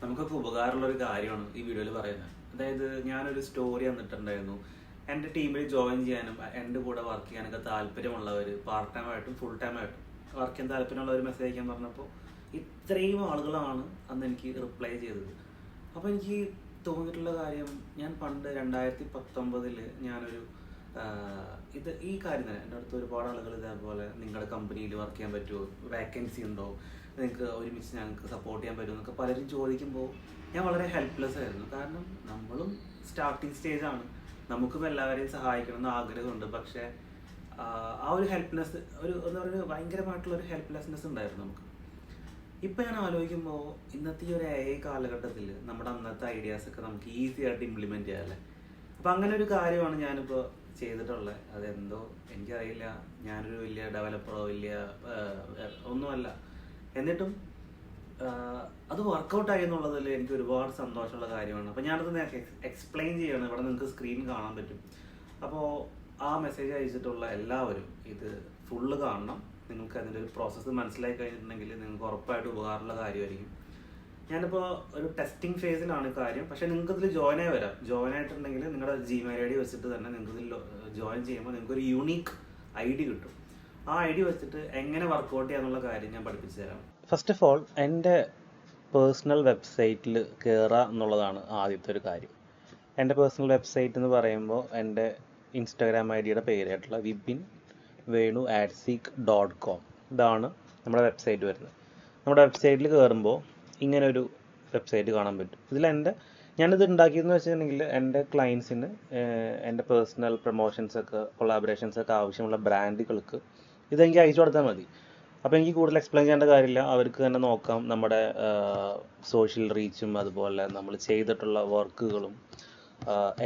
നമുക്കൊക്കെ ഉപകാരമുള്ള ഒരു കാര്യമാണ് ഈ വീഡിയോയിൽ പറയുന്നത്. അതായത് ഞാനൊരു സ്റ്റോറി തന്നിട്ടുണ്ടായിരുന്നു. എൻ്റെ ടീമിൽ ജോയിൻ ചെയ്യാനും എൻ്റെ കൂടെ വർക്ക് ചെയ്യാനൊക്കെ താല്പര്യമുള്ളവർ പാർട്ട് ടൈം ആയിട്ടും ഫുൾ ടൈം ആയിട്ടും വർക്ക് ചെയ്യാൻ താല്പര്യമുള്ളവർ മെസ്സേജ് അയക്കാൻ പറഞ്ഞപ്പോൾ ഇത്രയും ആളുകളാണ് അന്ന് എനിക്ക് റിപ്ലൈ ചെയ്തത്. അപ്പോൾ എനിക്ക് തോന്നിയിട്ടുള്ള കാര്യം, ഞാൻ പണ്ട് 2019 ഞാനൊരു ഈ കാര്യം തന്നെ എൻ്റെ അടുത്ത് ഒരുപാട് ആളുകൾ ഇതേപോലെ നിങ്ങളുടെ കമ്പനിയിൽ വർക്ക് ചെയ്യാൻ പറ്റുമോ, വേക്കൻസി ഉണ്ടോ, നിങ്ങൾക്ക് ഒരുമിച്ച് ഞങ്ങൾക്ക് സപ്പോർട്ട് ചെയ്യാൻ പറ്റുമോ എന്നൊക്കെ പലരും ചോദിക്കുമ്പോൾ ഞാൻ വളരെ ഹെൽപ്ലെസ് ആയിരുന്നു. കാരണം നമ്മളും സ്റ്റാർട്ടിങ് സ്റ്റേജാണ്, നമുക്കും എല്ലാവരെയും സഹായിക്കണം എന്ന് ആഗ്രഹമുണ്ട്. പക്ഷേ ആ ഒരു ഹെൽപ്ലെസ്, എന്താ പറയുക, ഭയങ്കരമായിട്ടുള്ളൊരു ഹെൽപ്ലെസ്നെസ് ഉണ്ടായിരുന്നു നമുക്ക്. ഇപ്പം ഞാൻ ആലോചിക്കുമ്പോൾ ഇന്നത്തെ ഈ ഒരു AI കാലഘട്ടത്തിൽ നമ്മുടെ അന്നത്തെ ഐഡിയാസൊക്കെ നമുക്ക് ഈസി ആയിട്ട് ഇംപ്ലിമെൻറ്റ് ചെയ്യാം അല്ലേ. അപ്പം അങ്ങനെ ഒരു കാര്യമാണ് ഞാനിപ്പോൾ ചെയ്തിട്ടുള്ളത്. അതെന്തോ എനിക്കറിയില്ല, ഞാനൊരു വലിയ ഡെവലപ്പറോ വലിയ ഒന്നുമല്ല, എന്നിട്ടും അത് വർക്കൗട്ടായി എന്നുള്ളതിൽ എനിക്ക് ഒരുപാട് സന്തോഷമുള്ള കാര്യമാണ്. അപ്പോൾ ഞാനത് എക്സ്പ്ലെയിൻ ചെയ്യണം. ഇവിടെ നിങ്ങൾക്ക് സ്ക്രീൻ കാണാൻ പറ്റും. അപ്പോൾ ആ മെസ്സേജ് അയച്ചിട്ടുള്ള എല്ലാവരും ഇത് ഫുള്ള് കാണണം. നിങ്ങൾക്ക് അതിൻ്റെ ഒരു പ്രോസസ്സ് മനസ്സിലാക്കി കഴിഞ്ഞിട്ടുണ്ടെങ്കിൽ നിങ്ങൾക്ക് ഉറപ്പായിട്ട് ഉപകാരമുള്ള കാര്യമായിരിക്കും. ഞാനിപ്പോൾ ഒരു ടെസ്റ്റിംഗ് ഫേസിലാണ് കാര്യം. പക്ഷേ നിങ്ങൾക്ക് ഇതിൽ ജോയിൻ ആയി വരാം. ജോയിൻ ആയിട്ടുണ്ടെങ്കിൽ നിങ്ങളുടെ Gmail ID വെച്ചിട്ട് തന്നെ നിങ്ങൾക്ക് ഇതിൽ ജോയിൻ ചെയ്യുമ്പോൾ നിങ്ങൾക്കൊരു യൂണീക്ക് ID കിട്ടും. ആ ID വെച്ചിട്ട് എങ്ങനെ വർക്കൗട്ട് ചെയ്യാന്നുള്ള കാര്യം ഞാൻ പഠിപ്പിച്ചു തരാം. ഫസ്റ്റ് ഓഫ് ഓൾ എൻ്റെ പേഴ്സണൽ വെബ്സൈറ്റിൽ കയറുക എന്നുള്ളതാണ് ആദ്യത്തെ ഒരു കാര്യം. എൻ്റെ പേഴ്സണൽ വെബ്സൈറ്റ് എന്ന് പറയുമ്പോൾ എൻ്റെ ഇൻസ്റ്റാഗ്രാം ID-യുടെ പേരായിട്ടുള്ള vipinvenu@seek.com, ഇതാണ് നമ്മുടെ വെബ്സൈറ്റ് വരുന്നത്. നമ്മുടെ വെബ്സൈറ്റിൽ കയറുമ്പോൾ ഇങ്ങനെ ഒരു വെബ്സൈറ്റ് കാണാൻ പറ്റും. ഞാനിത് ഉണ്ടാക്കിയെന്ന് വെച്ചിട്ടുണ്ടെങ്കിൽ എൻ്റെ ക്ലയൻസിന് എൻ്റെ പേഴ്സണൽ പ്രൊമോഷൻസൊക്കെ കൊളാബറേഷൻസൊക്കെ ആവശ്യമുള്ള ബ്രാൻഡുകൾക്ക് ഇതെനിക്ക് അയച്ചു കൊടുത്താൽ മതി. അപ്പോൾ എനിക്ക് കൂടുതൽ എക്സ്പ്ലെയിൻ ചെയ്യേണ്ട കാര്യമില്ല, അവർക്ക് തന്നെ നോക്കാം. നമ്മുടെ സോഷ്യൽ റീച്ചും അതുപോലെ നമ്മൾ ചെയ്തിട്ടുള്ള വർക്കുകളും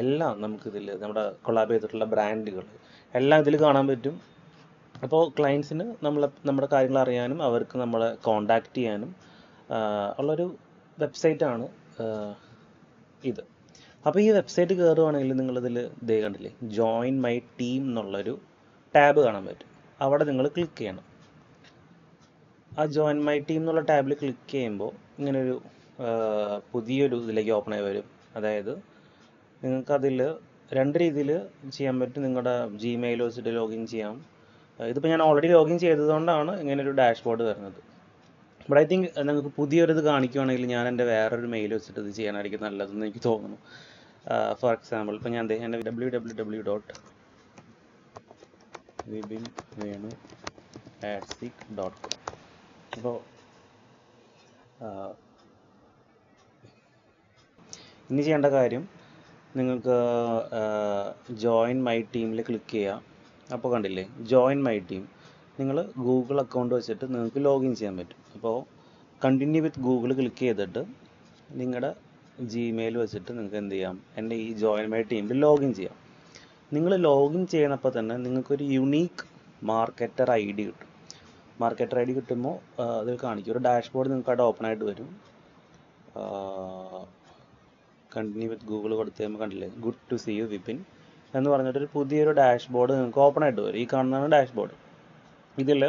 എല്ലാം നമുക്കിതിൽ, നമ്മുടെ കൊളാബ് ചെയ്തിട്ടുള്ള ബ്രാൻഡുകൾ എല്ലാം ഇതിൽ കാണാൻ പറ്റും. അപ്പോൾ ക്ലയൻസിന് നമ്മുടെ കാര്യങ്ങൾ അറിയാനും അവർക്ക് നമ്മളെ കോണ്ടാക്ട് ചെയ്യാനും ഉള്ളൊരു വെബ്സൈറ്റാണ് ഇത്. അപ്പോൾ ഈ വെബ്സൈറ്റ് കയറുവാണെങ്കിൽ നിങ്ങളിതിൽ ദേ കണ്ടില്ലേ, ജോയിൻ മൈ ടീം എന്നുള്ളൊരു ടാബ് കാണാൻ പറ്റും. അവിടെ നിങ്ങൾ ക്ലിക്ക് ചെയ്യണം. ആ ജോയിൻ മൈ ടീം എന്നുള്ള ടാബിൽ ക്ലിക്ക് ചെയ്യുമ്പോൾ ഇങ്ങനൊരു പുതിയൊരു ഇതിലേക്ക് ഓപ്പൺ ആയി വരും. അതായത് നിങ്ങൾക്കതിൽ രണ്ട് രീതിയിൽ ചെയ്യാൻ പറ്റും. നിങ്ങളുടെ Gmail വെച്ചിട്ട് ലോഗിൻ ചെയ്യാം. ഇതിപ്പോൾ ഞാൻ ഓൾറെഡി ലോഗിൻ ചെയ്തതുകൊണ്ടാണ് ഇങ്ങനൊരു ഡാഷ്ബോർഡ് വരുന്നത്. ബട്ട് ഐ തിങ്ക് നിങ്ങൾക്ക് പുതിയൊരിത് കാണിക്കുകയാണെങ്കിൽ ഞാൻ എൻ്റെ വേറൊരു മെയിൽ വെച്ചിട്ട് ഇത് ചെയ്യാനായിരിക്കും നല്ലതെന്ന് എനിക്ക് തോന്നുന്നു. ഫോർ എക്സാമ്പിൾ ഇപ്പോൾ ഞാൻ എൻ്റെ www.vipinvenu@seek.com. അപ്പോൾ ഇനി ചെയ്യേണ്ട കാര്യം, നിങ്ങൾക്ക് ജോയിൻ മൈ ടീമിൽ ക്ലിക്ക് ചെയ്യാം. അപ്പോൾ കണ്ടില്ലേ, ജോയിൻ മൈ ടീം. നിങ്ങൾ ഗൂഗിൾ അക്കൗണ്ട് വെച്ചിട്ട് നിങ്ങൾക്ക് ലോഗിൻ ചെയ്യാൻ പറ്റും. അപ്പോൾ കണ്ടിന്യൂ വിത്ത് ഗൂഗിൾ ക്ലിക്ക് ചെയ്തിട്ട് നിങ്ങളുടെ Gmail വെച്ചിട്ട് നിങ്ങൾക്ക് എന്ത് ചെയ്യാം, എൻ്റെ ഈ ജോയിൻ മൈ ടീമിൽ ലോഗിൻ ചെയ്യാം. നിങ്ങൾ ലോഗിൻ ചെയ്യുന്നപ്പോൾ തന്നെ നിങ്ങൾക്കൊരു യുണീക്ക് മാർക്കറ്റർ ID കിട്ടും. മാർക്കറ്റർ ID കിട്ടുമ്പോൾ അതിൽ കാണിക്കും ഒരു ഡാഷ്ബോർഡ് നിങ്ങൾക്ക് അവിടെ ഓപ്പൺ ആയിട്ട് വരും. കണ്ടിന്യൂ വിത്ത് ഗൂഗിൾ കൊടുത്ത് കഴിയുമ്പോൾ കണ്ടില്ലേ, good to see you Vipin എന്ന് പറഞ്ഞിട്ടൊരു പുതിയൊരു ഡാഷ്ബോർഡ് നിങ്ങൾക്ക് ഓപ്പൺ ആയിട്ട് വരും. ഈ കാണുന്നതാണ് ഡാഷ്ബോർഡ്. ഇതിൽ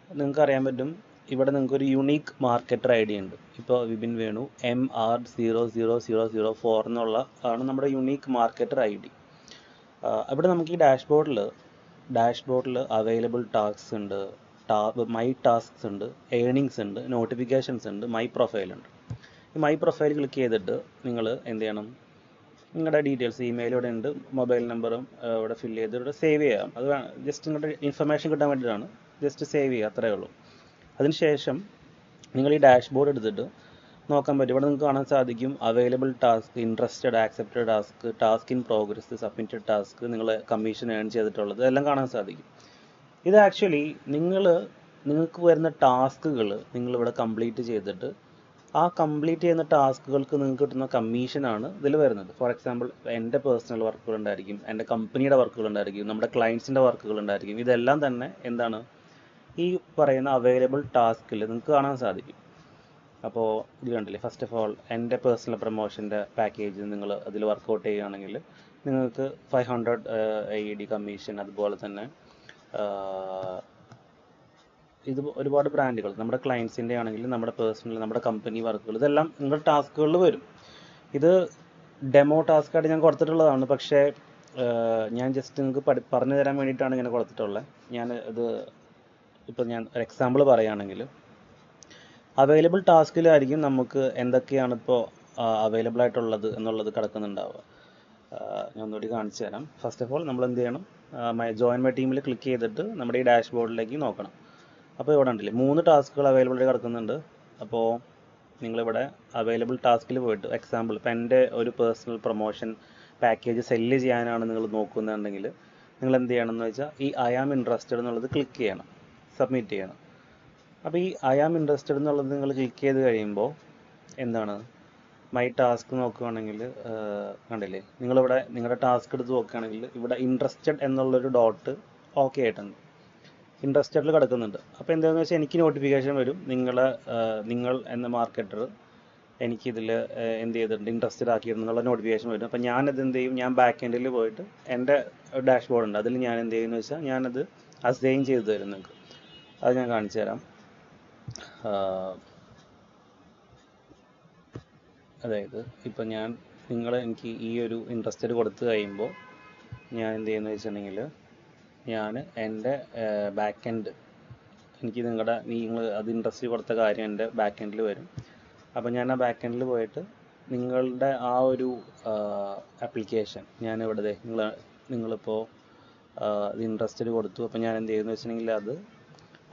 നിങ്ങൾക്ക് അറിയാൻ പറ്റും, ഇവിടെ നിങ്ങൾക്കൊരു യുണീക്ക് മാർക്കറ്റർ ID ഉണ്ട്. ഇപ്പോൾ വിപിൻ വേണു MR00004 എന്നുള്ള ആണ് നമ്മുടെ യുണീക്ക് മാർക്കറ്റർ ID. ഇവിടെ നമുക്ക് ഈ ഡാഷ്ബോർഡിൽ അവൈലബിൾ ടാസ്ക്സ് ഉണ്ട്, മൈ ടാസ്ക്സ് ഉണ്ട്, ഏണിങ്സ് ഉണ്ട്, നോട്ടിഫിക്കേഷൻസ് ഉണ്ട്, മൈ പ്രൊഫൈൽ ഉണ്ട്. ഈ മൈ പ്രൊഫൈൽ ക്ലിക്ക് ചെയ്തിട്ട് നിങ്ങൾ എന്ത് ചെയ്യണം, നിങ്ങളുടെ ഡീറ്റെയിൽസ്, ഇമെയിൽ ഇവിടെ ഉണ്ട്, മൊബൈൽ നമ്പറും ഇവിടെ ഫില്ല് ചെയ്ത് ഇവിടെ സേവ് ചെയ്യാം. അത് ജസ്റ്റ് നിങ്ങളുടെ ഇൻഫർമേഷൻ കിട്ടാൻ വേണ്ടിയിട്ടാണ്, ജസ്റ്റ് സേവ് ചെയ്യുക, അത്രയേ ഉള്ളൂ. അതിനുശേഷം നിങ്ങൾ ഈ ഡാഷ്ബോർഡ് എടുത്തിട്ട് നോക്കാൻ പറ്റും. ഇവിടെ നിങ്ങൾക്ക് കാണാൻ സാധിക്കും available task, interested, accepted task, task in progress, submitted task, നിങ്ങൾ കമ്മീഷൻ ഏൺ ചെയ്തിട്ടുള്ളത് എല്ലാം കാണാൻ സാധിക്കും. ഇത് ആക്ച്വലി നിങ്ങൾക്ക് വരുന്ന ടാസ്കുകൾ നിങ്ങളിവിടെ കംപ്ലീറ്റ് ചെയ്തിട്ട് ആ കംപ്ലീറ്റ് ചെയ്യുന്ന ടാസ്കുകൾക്ക് നിങ്ങൾക്ക് കിട്ടുന്ന കമ്മീഷനാണ് ഇതിൽ വരുന്നത്. ഫോർ എക്സാമ്പിൾ എൻ്റെ പേഴ്സണൽ വർക്കുകൾ ഉണ്ടായിരിക്കും, എൻ്റെ കമ്പനിയുടെ വർക്കുകൾ ഉണ്ടായിരിക്കും, നമ്മുടെ ക്ലയൻസിൻ്റെ വർക്കുകൾ ഉണ്ടായിരിക്കും. ഇതെല്ലാം തന്നെ എന്താണ്, ഈ പറയുന്ന അവൈലബിൾ ടാസ്കിൽ നിങ്ങൾക്ക് കാണാൻ സാധിക്കും. അപ്പോൾ ഇത് കണ്ടില്ലേ, ഫസ്റ്റ് ഓഫ് ഓൾ എൻ്റെ പേഴ്സണൽ പ്രൊമോഷൻ്റെ പാക്കേജ് നിങ്ങൾ അതിൽ വർക്കൗട്ട് ചെയ്യുകയാണെങ്കിൽ നിങ്ങൾക്ക് 500 AED കമ്മീഷൻ, അതുപോലെ തന്നെ ഇത് ഒരുപാട് ബ്രാൻഡുകൾ നമ്മുടെ ക്ലയൻസിൻ്റെ ആണെങ്കിലും നമ്മുടെ പേഴ്സണൽ നമ്മുടെ കമ്പനി വർക്കുകൾ ഇതെല്ലാം നിങ്ങളുടെ ടാസ്കുകളിൽ വരും. ഇത് ഡെമോ ടാസ്ക്കായിട്ട് ഞാൻ കൊടുത്തിട്ടുള്ളതാണ്. പക്ഷേ ഞാൻ ജസ്റ്റ് നിങ്ങൾക്ക് പറഞ്ഞു തരാൻ വേണ്ടിയിട്ടാണ് ഇങ്ങനെ കൊടുത്തിട്ടുള്ളത്. ഞാൻ ഇത് ഇപ്പോൾ ഞാൻ ഒരു എക്സാമ്പിൾ പറയുകയാണെങ്കിൽ അവൈലബിൾ ടാസ്കിലായിരിക്കും നമുക്ക് എന്തൊക്കെയാണ് ഇപ്പോൾ അവൈലബിൾ ആയിട്ടുള്ളത് എന്നുള്ളത് കിടക്കുന്നുണ്ടാവുക. ഞാൻ ഒന്നുകൂടി കാണിച്ചു തരാം. ഫസ്റ്റ് ഓഫ് ഓൾ നമ്മൾ എന്ത് ചെയ്യണം, ജോയിൻ മൈ ടീമിൽ ക്ലിക്ക് ചെയ്തിട്ട് നമ്മുടെ ഈ ഡാഷ്ബോർഡിലേക്ക് നോക്കണം. അപ്പോൾ ഇവിടെ ഉണ്ടല്ലേ 3 ടാസ്കുകൾ അവൈലബിൾ ആയിട്ട് കിടക്കുന്നുണ്ട്. അപ്പോൾ നിങ്ങളിവിടെ അവൈലബിൾ ടാസ്കിൽ പോയിട്ട് എക്സാമ്പിൾ ഇപ്പോൾ എൻ്റെ ഒരു പേഴ്സണൽ പ്രൊമോഷൻ പാക്കേജ് സെല്ല് ചെയ്യാനാണ് നിങ്ങൾ നോക്കുന്നുണ്ടെങ്കിൽ നിങ്ങൾ എന്ത് ചെയ്യണമെന്ന് വെച്ചാൽ ഈ ഐ ആം ഇൻട്രസ്റ്റഡ് എന്നുള്ളത് ക്ലിക്ക് ചെയ്യണം, സബ്മിറ്റ് ചെയ്യണം. അപ്പോൾ ഈ ഐ ആം ഇൻട്രസ്റ്റഡ് എന്നുള്ളത് നിങ്ങൾ ക്ലിക്ക് ചെയ്ത് കഴിയുമ്പോൾ എന്താണ് മൈ ടാസ്ക് നോക്കുകയാണെങ്കിൽ കണ്ടില്ലേ, നിങ്ങളിവിടെ നിങ്ങളുടെ ടാസ്ക് എടുത്ത് നോക്കുകയാണെങ്കിൽ ഇവിടെ ഇൻട്രസ്റ്റഡ് എന്നുള്ളൊരു ഡോട്ട് ഓക്കെ ആയിട്ടുണ്ട്, ഇൻട്രസ്റ്റഡിൽ കിടക്കുന്നുണ്ട്. അപ്പോൾ എന്താണെന്ന് വെച്ചാൽ എനിക്ക് നോട്ടിഫിക്കേഷൻ വരും, നിങ്ങൾ എന്ന മാർക്കറ്റർ എനിക്കിതിൽ എന്ത് ചെയ്തിട്ടുണ്ട്, ഇൻട്രസ്റ്റഡ് ആക്കിയിട്ടുണ്ടെന്നുള്ള നോട്ടിഫിക്കേഷൻ വരും. അപ്പോൾ ഞാനത് എന്ത് ചെയ്യും, ഞാൻ ബാക്ക് എൻഡിൽ പോയിട്ട് എൻ്റെ ഡാഷ്ബോർഡ് ഉണ്ട്, അതിൽ ഞാൻ എന്ത് ചെയ്യുമെന്ന് വെച്ചാൽ ഞാനത് അസൈൻ ചെയ്ത് തരും നിങ്ങൾക്ക്. അത് ഞാൻ കാണിച്ചു തരാം. അതായത് ഇപ്പം എനിക്ക് ഈ ഒരു ഇൻട്രസ്റ്റഡ് കൊടുത്തു കഴിയുമ്പോൾ ഞാൻ എന്ത് ചെയ്യുന്നത് വെച്ചിട്ടുണ്ടെങ്കിൽ ഞാൻ എൻ്റെ ബാക്ക് എൻഡ് എനിക്ക് നിങ്ങൾ അത് ഇൻട്രസ്റ്റ് കൊടുത്ത കാര്യം എൻ്റെ ബാക്ക് എൻഡിൽ വരും. അപ്പോൾ ഞാൻ ആ ബാക്ക് എൻഡിൽ പോയിട്ട് നിങ്ങളുടെ ആ ഒരു ആപ്ലിക്കേഷൻ ഞാനിവിടെ നിങ്ങളിപ്പോൾ ഇത് ഇൻട്രസ്റ്റഡ് കൊടുത്തു. അപ്പോൾ ഞാൻ എന്ത് ചെയ്യുന്നത് വെച്ചിട്ടുണ്ടെങ്കിൽ അത്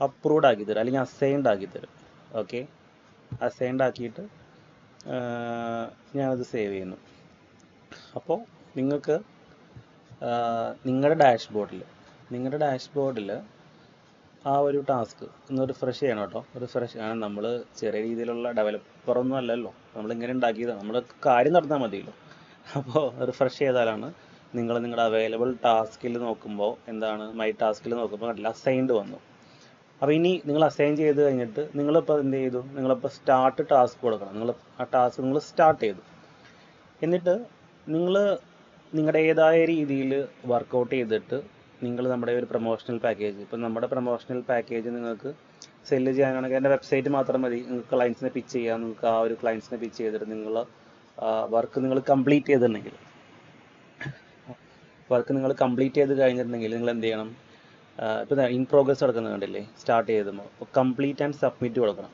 അപ്രൂവ്ഡ് ആക്കി തരും, അല്ലെങ്കിൽ അസൈൻഡ് ആക്കി തരും. ഓക്കെ, അസൈൻഡ് ആക്കിയിട്ട് ഞാനത് സേവ് ചെയ്യുന്നു. അപ്പോൾ നിങ്ങൾക്ക് നിങ്ങളുടെ ഡാഷ്ബോർഡിൽ ആ ഒരു ടാസ്ക് ഒന്ന് റിഫ്രഷ് ചെയ്യണം കേട്ടോ. റിഫ്രഷ് ആണ്, നമ്മൾ ചെറിയ രീതിയിലുള്ള ഡെവലപ്പറൊന്നും അല്ലല്ലോ, നമ്മളിങ്ങനെ ഉണ്ടാക്കിയതാണ്, നമ്മൾ കാര്യം നടന്നാൽ മതിയല്ലോ. അപ്പോൾ റിഫ്രഷ് ചെയ്താലാണ് നിങ്ങളുടെ അവൈലബിൾ ടാസ്കിൽ നോക്കുമ്പോൾ എന്താണ്, മൈ ടാസ്കിൽ നോക്കുമ്പോൾ കണ്ടില്ല അസൈൻഡ് വന്നു. അപ്പോൾ ഇനി നിങ്ങൾ അസൈൻ ചെയ്ത് കഴിഞ്ഞിട്ട് നിങ്ങളിപ്പോൾ എന്ത് ചെയ്തു, നിങ്ങളിപ്പോൾ സ്റ്റാർട്ട് ടാസ്ക് കൊടുക്കണം. ആ ടാസ്ക് നിങ്ങൾ സ്റ്റാർട്ട് ചെയ്തു, എന്നിട്ട് നിങ്ങളുടെ ഏതായ രീതിയിൽ വർക്കൗട്ട് ചെയ്തിട്ട് നമ്മുടെ ഒരു പ്രൊമോഷണൽ പാക്കേജ്, ഇപ്പം നമ്മുടെ പ്രൊമോഷണൽ പാക്കേജ് നിങ്ങൾക്ക് സെല്ല് ചെയ്യാനാണെങ്കിൽ എൻ്റെ വെബ്സൈറ്റ് മാത്രം മതി, നിങ്ങൾക്ക് ക്ലയൻസിനെ പിച്ച് ചെയ്യാം. നിങ്ങൾക്ക് ആ ഒരു ക്ലയൻസിനെ പിച്ച് ചെയ്തിട്ട് വർക്ക് നിങ്ങൾ കംപ്ലീറ്റ് ചെയ്തിട്ടുണ്ടെങ്കിൽ കഴിഞ്ഞിട്ടുണ്ടെങ്കിൽ നിങ്ങൾ എന്ത് ചെയ്യണം, ഇപ്പോൾ ഇൻ പ്രോഗ്രസ് നടക്കുന്നത് കണ്ടില്ലേ, സ്റ്റാർട്ട് ചെയ്തുമ്പോൾ അപ്പോൾ കംപ്ലീറ്റ് ആൻഡ് സബ്മിറ്റ് കൊടുക്കണം.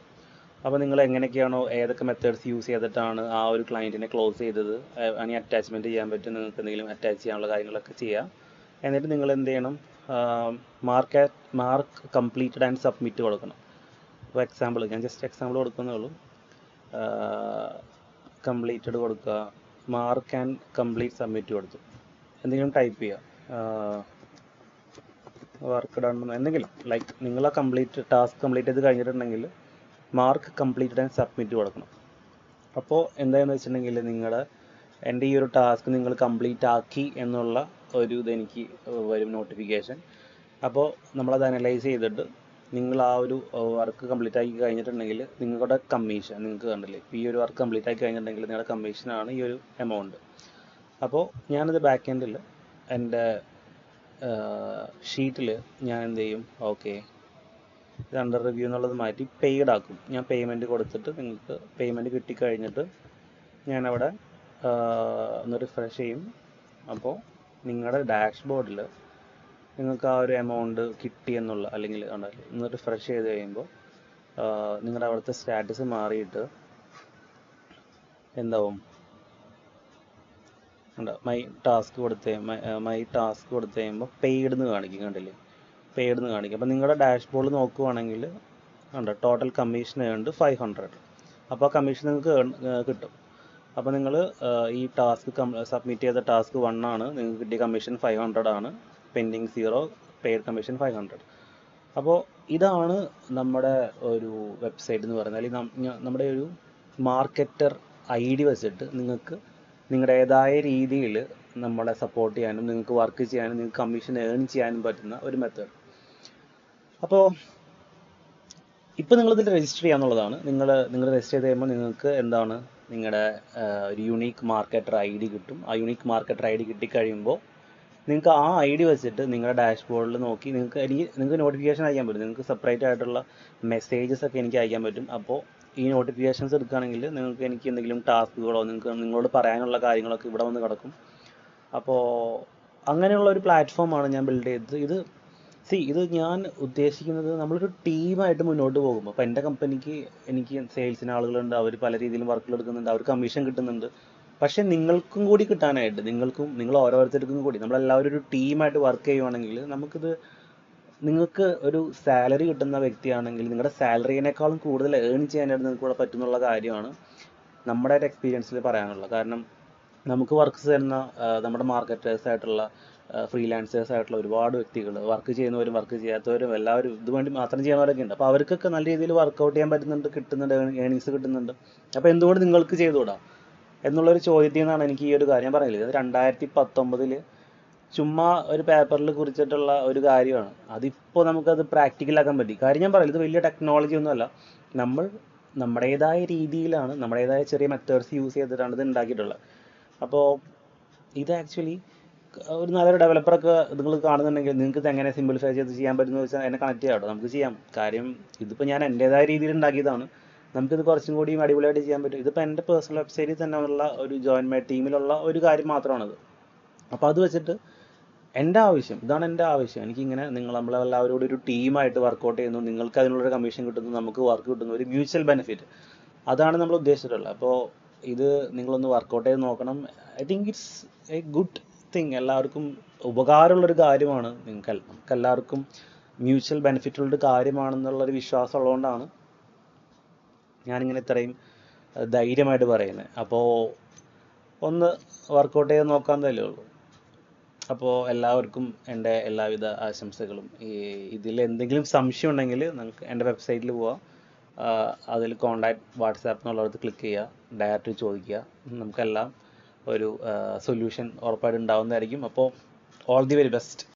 അപ്പോൾ നിങ്ങൾ എങ്ങനെയൊക്കെയാണോ ഏതൊക്കെ മെത്തേഡ്സ് യൂസ് ചെയ്തിട്ടാണ് ആ ഒരു ക്ലയൻറ്റിനെ ക്ലോസ് ചെയ്തത്, അല്ലെങ്കിൽ അറ്റാച്ച്മെൻറ്റ് ചെയ്യാൻ പറ്റും, നിങ്ങൾക്ക് എന്തെങ്കിലും അറ്റാച്ച് ചെയ്യാനുള്ള കാര്യങ്ങളൊക്കെ ചെയ്യാം. എന്നിട്ട് നിങ്ങൾ എന്ത് ചെയ്യണം, മാർക്ക് കംപ്ലീറ്റഡ് ആൻഡ് സബ്മിറ്റ് കൊടുക്കണം. അപ്പോൾ എക്സാമ്പിൾ ഞാൻ ജസ്റ്റ് എക്സാമ്പിൾ കൊടുക്കുന്നേ ഉള്ളൂ. കംപ്ലീറ്റഡ് കൊടുക്കുക, മാർക്ക് ആൻഡ് കംപ്ലീറ്റ് സബ്മിറ്റ് കൊടുത്തു, എന്തെങ്കിലും ടൈപ്പ് ചെയ്യുക, വർക്ക് ഡൺ എന്തെങ്കിലും ലൈക്ക് നിങ്ങൾ ആ ടാസ്ക് കംപ്ലീറ്റ് ചെയ്ത് കഴിഞ്ഞിട്ടുണ്ടെങ്കിൽ മാർക്ക് കംപ്ലീറ്റഡ് ആൻഡ് സബ്മിറ്റ് കൊടുക്കണം. അപ്പോൾ എന്താണെന്ന് വെച്ചിട്ടുണ്ടെങ്കിൽ എൻ്റെ ഈ ഒരു ടാസ്ക് നിങ്ങൾ കംപ്ലീറ്റ് ആക്കി എന്നുള്ള ഒരു ഇതെനിക്ക് വരും നോട്ടിഫിക്കേഷൻ. അപ്പോൾ നമ്മളത് അനലൈസ് ചെയ്തിട്ട് നിങ്ങൾ ആ ഒരു വർക്ക് കംപ്ലീറ്റ് ആക്കി കഴിഞ്ഞിട്ടുണ്ടെങ്കിൽ നിങ്ങളുടെ കമ്മീഷൻ നിങ്ങൾക്ക് കണ്ടില്ലേ, ഈ ഒരു വർക്ക് കംപ്ലീറ്റ് ആക്കി കഴിഞ്ഞിട്ടുണ്ടെങ്കിൽ നിങ്ങളുടെ കമ്മീഷനാണ് ഈ ഒരു എമൗണ്ട്. അപ്പോൾ ഞാനത് ബാക്ക് എൻഡിൽ എൻ്റെ ഷീറ്റിൽ ഞാൻ എന്ത് ചെയ്യും, ഓക്കെ ഇത് അണ്ടർ റിവ്യൂ എന്നുള്ളത് മാറ്റി പെയ്ഡ് ആക്കും. ഞാൻ പേയ്മെൻറ്റ് കൊടുത്തിട്ട് നിങ്ങൾക്ക് പേയ്മെൻറ്റ് കിട്ടിക്കഴിഞ്ഞിട്ട് ഞാനവിടെ ഒന്ന് റിഫ്രഷ് ചെയ്യും. അപ്പോൾ നിങ്ങളുടെ ഡാഷ്ബോർഡിൽ നിങ്ങൾക്ക് ആ ഒരു എമൗണ്ട് കിട്ടി എന്നുള്ള, അല്ലെങ്കിൽ ഒന്ന് റിഫ്രഷ് ചെയ്ത് കഴിയുമ്പോൾ നിങ്ങളുടെ അവിടുത്തെ സ്റ്റാറ്റസ് മാറിയിട്ട് എന്താവും, മൈ ടാസ്ക് കൊടുത്ത് കഴിയുമ്പോൾ പെയ്ഡ് എന്ന് കാണിക്കും, കണ്ടില്ലേ, പെയ്ഡ് എന്ന് കാണിക്കും. അപ്പോൾ നിങ്ങളുടെ ഡാഷ്ബോർഡിൽ നോക്കുവാണെങ്കിൽ ടോട്ടൽ കമ്മീഷൻ ഏൺഡ് 500. അപ്പോൾ ആ കമ്മീഷൻ നിങ്ങൾക്ക് കിട്ടും. അപ്പോൾ നിങ്ങൾ ഈ ടാസ്ക് സബ്മിറ്റ് ചെയ്ത ടാസ്ക് 1 ആണ്, നിങ്ങൾക്ക് കിട്ടിയ കമ്മീഷൻ 500 ആണ്, പെൻഡിങ് 0, പെയ്ഡ് കമ്മീഷൻ 500. അപ്പോൾ ഇതാണ് നമ്മുടെ ഒരു വെബ്സൈറ്റ് എന്ന് പറയുന്നത്. അല്ലെങ്കിൽ നമ്മുടെ ഒരു മാർക്കറ്റർ ID വെച്ചിട്ട് നിങ്ങൾക്ക് നിങ്ങളുടേതായ രീതിയിൽ നമ്മളെ സപ്പോർട്ട് ചെയ്യാനും നിങ്ങൾക്ക് വർക്ക് ചെയ്യാനും നിങ്ങൾക്ക് കമ്മീഷൻ ഏൺ ചെയ്യാനും പറ്റുന്ന ഒരു മെത്തേഡ്. അപ്പോൾ ഇപ്പോൾ നിങ്ങളിതിൽ രജിസ്റ്റർ ചെയ്യാന്നുള്ളതാണ്. നിങ്ങൾ രജിസ്റ്റർ ചെയ്ത് കഴിയുമ്പോൾ നിങ്ങൾക്ക് എന്താണ്, നിങ്ങളുടെ ഒരു യുണീക്ക് മാർക്കറ്റർ ID കിട്ടും. ആ യുണീക്ക് മാർക്കറ്റർ ID കിട്ടിക്കഴിയുമ്പോൾ നിങ്ങൾക്ക് ആ ഐ ഡി വെച്ചിട്ട് നിങ്ങളുടെ ഡാഷ്ബോർഡിൽ നോക്കി നിങ്ങൾക്ക് നോട്ടിഫിക്കേഷൻ അയക്കാൻ പറ്റും. നിങ്ങൾക്ക് സെപ്പറേറ്റ് ആയിട്ടുള്ള മെസ്സേജസ് ഒക്കെ എനിക്ക് അയക്കാൻ പറ്റും. അപ്പോൾ ഈ നോട്ടിഫിക്കേഷൻസ് എടുക്കുകയാണെങ്കിൽ നിങ്ങൾക്ക് എനിക്ക് എന്തെങ്കിലും ടാസ്കുകളോ നിങ്ങളോട് പറയാനുള്ള കാര്യങ്ങളൊക്കെ ഇവിടെ വന്ന് കിടക്കും. അപ്പോൾ അങ്ങനെയുള്ള ഒരു പ്ലാറ്റ്ഫോമാണ് ഞാൻ ബിൽഡ് ചെയ്തത്. ഇത് ഞാൻ ഉദ്ദേശിക്കുന്നത് നമ്മളൊരു ടീമായിട്ട് മുന്നോട്ട് പോകുമ്പോൾ, അപ്പോൾ എൻ്റെ കമ്പനിക്ക് എനിക്ക് സെയിൽസിന് ആളുകളുണ്ട്, അവർ പല രീതിയിലും വർക്കുകൾ എടുക്കുന്നുണ്ട്, അവർക്ക് കമ്മീഷൻ കിട്ടുന്നുണ്ട്. പക്ഷേ നിങ്ങൾക്കും കൂടി കിട്ടാനായിട്ട് നിങ്ങൾ ഓരോരുത്തർക്കും കൂടി നമ്മളെല്ലാവരും ഒരു ടീമായിട്ട് വർക്ക് ചെയ്യുവാണെങ്കിൽ നിങ്ങൾക്ക് ഒരു സാലറി കിട്ടുന്ന വ്യക്തിയാണെങ്കിൽ നിങ്ങളുടെ സാലറിനേക്കാളും കൂടുതൽ ഏൺ ചെയ്യാനായിട്ട് നിങ്ങൾക്ക് കൂടെ പറ്റുന്നുള്ള കാര്യമാണ് നമ്മുടെ ഒരു എക്സ്പീരിയൻസിൽ പറയാനുള്ളത്. കാരണം നമുക്ക് വർക്ക്സ് തരുന്ന നമ്മുടെ മാർക്കറ്റേഴ്സ് ആയിട്ടുള്ള ഫ്രീലാൻസേഴ്സ് ആയിട്ടുള്ള ഒരുപാട് വ്യക്തികൾ, വർക്ക് ചെയ്യുന്നവരും വർക്ക് ചെയ്യാത്തവരും എല്ലാവരും ഇതുവേണ്ടി മാത്രം ചെയ്യുന്നവരൊക്കെ ഉണ്ട്. അപ്പോൾ അവർക്കൊക്കെ നല്ല രീതിയിൽ വർക്കൗട്ട് ചെയ്യാൻ പറ്റുന്നുണ്ട്, കിട്ടുന്നുണ്ട്, ഏണിങ്സ് കിട്ടുന്നുണ്ട്. അപ്പോൾ എന്തുകൊണ്ട് നിങ്ങൾക്ക് ചെയ്തുകൂടാ എന്നുള്ളൊരു ചോദ്യത്തിൽ നിന്നാണ് എനിക്ക് ഈ ഒരു കാര്യം ഞാൻ പറയുന്നത്. 2019 ചുമ്മാ ഒരു പേപ്പറിൽ കുറിച്ചിട്ടുള്ള ഒരു കാര്യമാണ്. അതിപ്പോൾ നമുക്കത് പ്രാക്ടിക്കലാക്കാൻ പറ്റി. കാര്യം ഞാൻ പറയില്ല, ഇത് വലിയ ടെക്നോളജി ഒന്നുമല്ല. നമ്മൾ നമ്മുടേതായ രീതിയിലാണ്, നമ്മുടേതായ ചെറിയ മെത്തേഡ്സ് യൂസ് ചെയ്തിട്ടാണ് ഇത് ഉണ്ടാക്കിയിട്ടുള്ളത്. അപ്പോൾ ഇത് ആക്ച്വലി ഒരു നല്ലൊരു ഡെവലപ്പറൊക്കെ നിങ്ങൾ കാണുന്നുണ്ടെങ്കിൽ നിങ്ങൾക്ക് ഇത് എങ്ങനെ സിംപ്ലിഫൈ ചെയ്ത് ചെയ്യാൻ പറ്റുമെന്ന് വെച്ചാൽ എന്നെ കണക്ട് ചെയ്യാം കേട്ടോ, നമുക്ക് ചെയ്യാം. കാര്യം ഇതിപ്പോൾ ഞാൻ എൻ്റേതായ രീതിയിൽ ഉണ്ടാക്കിയതാണ്. നമുക്കിത് കുറച്ചും കൂടിയും അടിപൊളിയായിട്ട് ചെയ്യാൻ പറ്റും. ഇതിപ്പോൾ എൻ്റെ പേഴ്സണൽ വെബ്സൈറ്റിൽ തന്നെ ഉള്ള ഒരു ജോയിൻ മൈ ടീമിലുള്ള ഒരു കാര്യം മാത്രമാണത്. അപ്പോൾ അത് വെച്ചിട്ട് ഇതാണ് എൻ്റെ ആവശ്യം. എനിക്കിങ്ങനെ നമ്മളെല്ലാവരും കൂടി ഒരു ടീമായിട്ട് വർക്കൗട്ട് ചെയ്യുന്നു, നിങ്ങൾക്ക് അതിനുള്ളൊരു കമ്മീഷൻ കിട്ടുന്നു, നമുക്ക് വർക്ക് കിട്ടുന്നു, ഒരു മ്യൂച്വൽ ബെനിഫിറ്റ്, അതാണ് നമ്മൾ ഉദ്ദേശിച്ചിട്ടുള്ളത്. അപ്പോൾ ഇത് നിങ്ങളൊന്ന് വർക്കൗട്ട് ചെയ്ത് നോക്കണം. I think it's A good thing. എല്ലാവർക്കും ഉപകാരമുള്ളൊരു കാര്യമാണ്. നമുക്ക് എല്ലാവർക്കും മ്യൂച്വൽ ബെനിഫിറ്റുള്ളൊരു കാര്യമാണെന്നുള്ളൊരു വിശ്വാസം ഉള്ളതുകൊണ്ടാണ് ഞാനിങ്ങനെ ഇത്രയും ധൈര്യമായിട്ട് പറയുന്നത്. അപ്പോൾ ഒന്ന് വർക്കൗട്ട് ചെയ്ത് നോക്കാമെന്നല്ലേ ഉള്ളൂ. അപ്പോൾ എല്ലാവർക്കും എൻ്റെ എല്ലാവിധ ആശംസകളും. ഇതിൽ എന്തെങ്കിലും സംശയം ഉണ്ടെങ്കിൽ നമുക്ക് എൻ്റെ വെബ്സൈറ്റിൽ പോവാം, അതിൽ കോൺടാക്ട് വാട്സാപ്പ് എന്നുള്ളത് ക്ലിക്ക് ചെയ്യുക, ഡയറക്റ്റ് ചോദിക്കുക. നമുക്കെല്ലാം ഒരു സൊല്യൂഷൻ ഉറപ്പായിട്ട് ഉണ്ടാവുന്നതായിരിക്കും. അപ്പോൾ ഓൾ ദി വെരി ബെസ്റ്റ്.